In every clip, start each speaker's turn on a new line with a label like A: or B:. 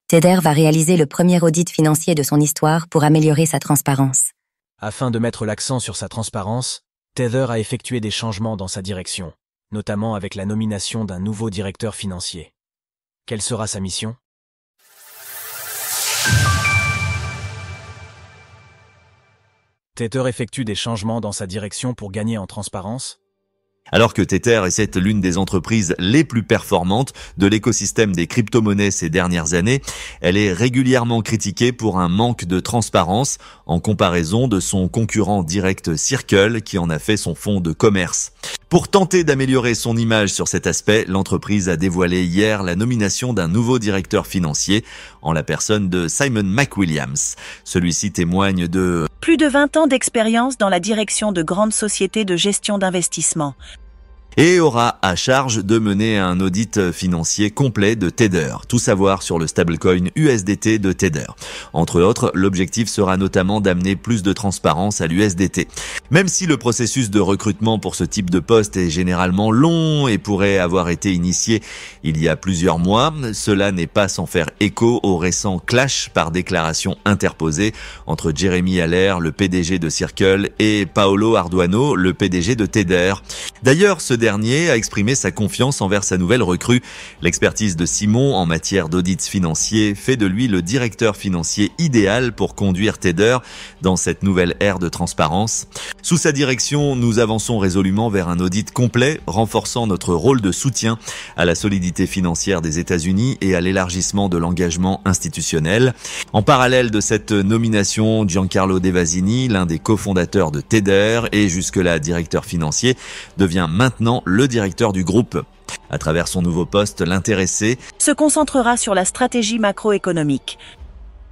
A: Tether va réaliser le premier audit financier de son histoire pour améliorer sa transparence.
B: Afin de mettre l'accent sur sa transparence, Tether a effectué des changements dans sa direction, notamment avec la nomination d'un nouveau directeur financier. Quelle sera sa mission ? Tether effectue des changements dans sa direction pour gagner en transparence.
C: Alors que Tether est l'une des entreprises les plus performantes de l'écosystème des crypto-monnaies ces dernières années, elle est régulièrement critiquée pour un manque de transparence en comparaison de son concurrent direct Circle qui en a fait son fonds de commerce. Pour tenter d'améliorer son image sur cet aspect, l'entreprise a dévoilé hier la nomination d'un nouveau directeur financier en la personne de Simon McWilliams. Celui-ci témoigne de
D: plus de 20 ans d'expérience dans la direction de grandes sociétés de gestion d'investissement.
C: Et aura à charge de mener un audit financier complet de Tether, tout savoir sur le stablecoin USDT de Tether. Entre autres, l'objectif sera notamment d'amener plus de transparence à l'USDT. Même si le processus de recrutement pour ce type de poste est généralement long et pourrait avoir été initié il y a plusieurs mois, cela n'est pas sans faire écho au récent clash par déclaration interposée entre Jeremy Allaire, le PDG de Circle, et Paolo Arduano, le PDG de Tether. D'ailleurs, ce dernier a exprimé sa confiance envers sa nouvelle recrue. L'expertise de Simon en matière d'audits financiers fait de lui le directeur financier idéal pour conduire Tether dans cette nouvelle ère de transparence. Sous sa direction, nous avançons résolument vers un audit complet, renforçant notre rôle de soutien à la solidité financière des États-Unis et à l'élargissement de l'engagement institutionnel. En parallèle de cette nomination, Giancarlo Devasini, l'un des cofondateurs de Tether et jusque-là directeur financier, devient maintenant le directeur du groupe. À travers son nouveau poste, l'intéressé
D: se concentrera sur la stratégie macroéconomique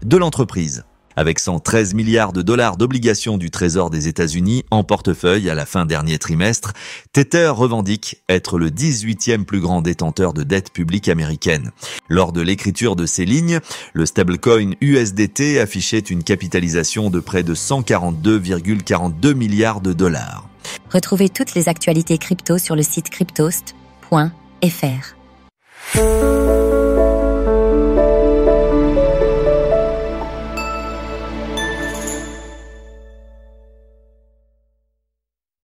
C: de l'entreprise. Avec 113 milliards de dollars d'obligations du Trésor des États-Unis en portefeuille à la fin dernier trimestre, Tether revendique être le 18e plus grand détenteur de dette publique américaine. Lors de l'écriture de ces lignes, le stablecoin USDT affichait une capitalisation de près de 142,42 milliards de dollars.
A: Retrouvez toutes les actualités crypto sur le site cryptost.fr.